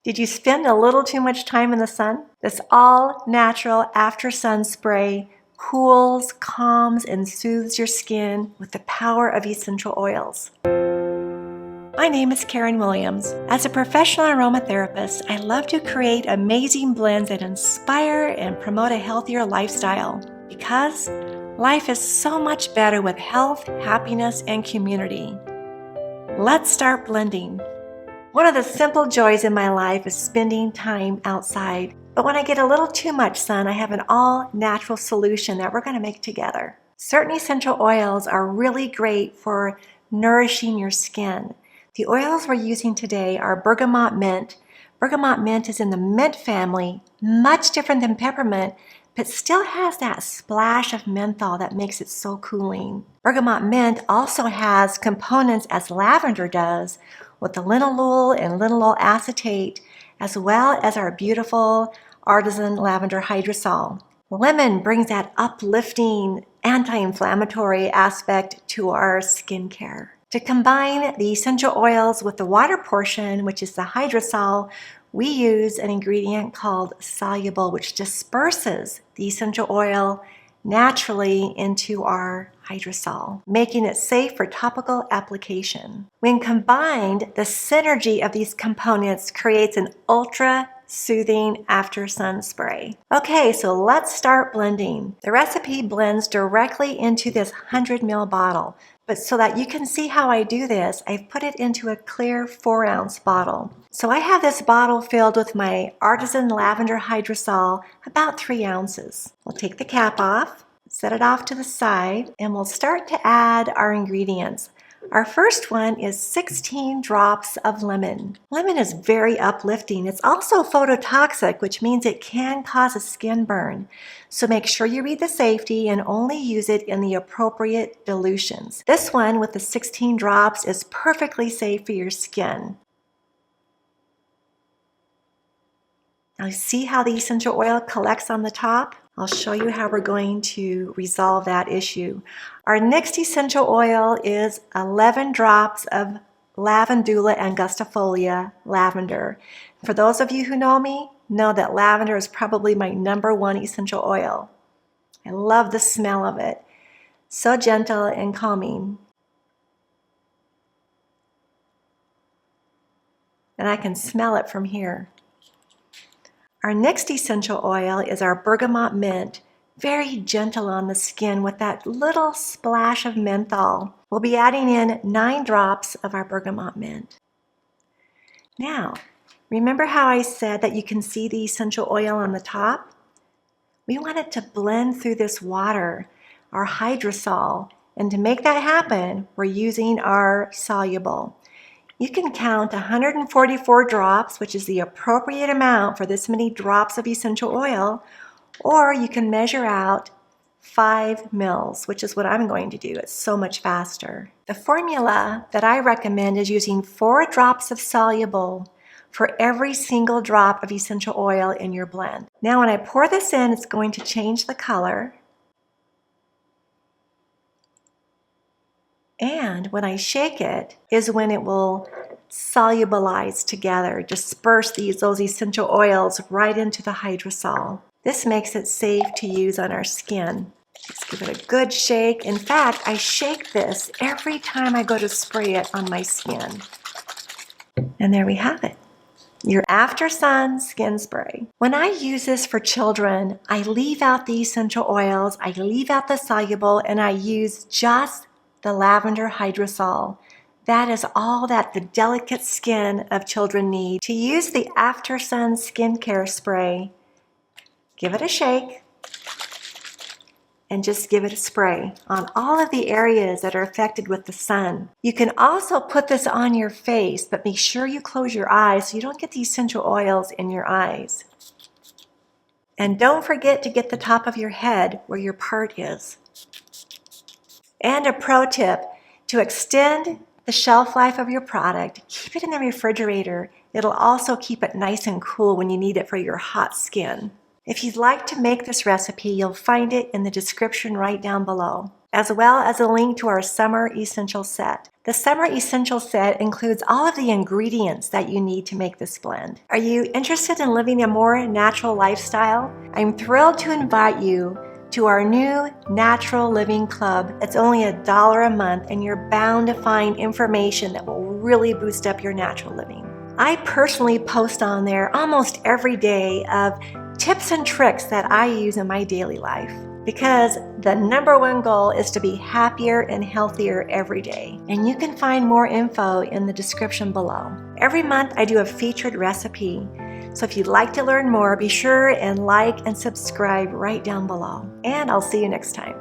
Did you spend a little too much time in the sun? This all-natural after-sun spray cools, calms, and soothes your skin with the power of essential oils. My name is Karen Williams. As a professional aromatherapist, I love to create amazing blends that inspire and promote a healthier lifestyle because life is so much better with health, happiness, and community. Let's start blending. One of the simple joys in my life is spending time outside. But when I get a little too much sun, I have an all-natural solution that we're going to make together. Certain essential oils are really great for nourishing your skin. The oils we're using today are bergamot mint. Bergamot mint is in the mint family, much different than peppermint, but still has that splash of menthol that makes it so cooling. Bergamot mint also has components as lavender does, with the linalool and linalool acetate, as well as our beautiful artisan lavender hydrosol. Lemon brings that uplifting, anti-inflammatory aspect to our skincare. To combine the essential oils with the water portion, which is the hydrosol, we use an ingredient called soluble, which disperses the essential oil naturally into our hydrosol, making it safe for topical application. When combined, the synergy of these components creates an ultra soothing after sun spray. Okay, so let's start blending. The recipe blends directly into this 100 ml bottle, but so that you can see how I do this, I've put it into a clear 4-ounce bottle. So I have this bottle filled with my artisan lavender hydrosol, about 3 ounces. We'll take the cap off, set it off to the side, and we'll start to add our ingredients. Our first one is 16 drops of lemon. Lemon is very uplifting. It's also phototoxic, which means it can cause a skin burn. So make sure you read the safety and only use it in the appropriate dilutions. This one with the 16 drops is perfectly safe for your skin. Now see how the essential oil collects on the top? I'll show you how we're going to resolve that issue. Our next essential oil is 11 drops of Lavandula angustifolia lavender. For those of you who know me, know that lavender is probably my #1 essential oil. I love the smell of it. So gentle and calming. And I can smell it from here. Our next essential oil is our bergamot mint, very gentle on the skin with that little splash of menthol. We'll be adding in 9 drops of our bergamot mint. Now, remember how I said that you can see the essential oil on the top? We want it to blend through this water, our hydrosol, and to make that happen, we're using our soluble. You can count 144 drops, which is the appropriate amount for this many drops of essential oil, or you can measure out 5 mils, which is what I'm going to do. It's so much faster. The formula that I recommend is using 4 drops of soluble for every single drop of essential oil in your blend. Now when I pour this in, it's going to change the color. And when I shake it is when it will solubilize together, disperse those essential oils right into the hydrosol. This makes it safe to use on our skin. Just give it a good shake. In fact, I shake this every time I go to spray it on my skin. And there we have it. Your after sun skin spray. When I use this for children, I leave out the essential oils, I leave out the soluble, and I use just the lavender hydrosol. That is all that the delicate skin of children need. To use the after sun skincare spray, give it a shake and just give it a spray on all of the areas that are affected with the sun. You can also put this on your face, but make sure you close your eyes so you don't get the essential oils in your eyes. And don't forget to get the top of your head where your part is. And a pro tip, to extend the shelf life of your product, keep it in the refrigerator. It'll also keep it nice and cool when you need it for your hot skin. If you'd like to make this recipe, you'll find it in the description right down below. as well as a link to our Summer Essential Set. The Summer Essential Set includes all of the ingredients that you need to make this blend. Are you interested in living a more natural lifestyle? I'm thrilled to invite you to our new Natural Living Club. It's only $1 a month, and you're bound to find information that will really boost up your natural living. I personally post on there almost every day of tips and tricks that I use in my daily life, because the #1 goal is to be happier and healthier every day. And you can find more info in the description below. Every month I do a featured recipe. So if you'd like to learn more, be sure and like and subscribe right down below. And I'll see you next time.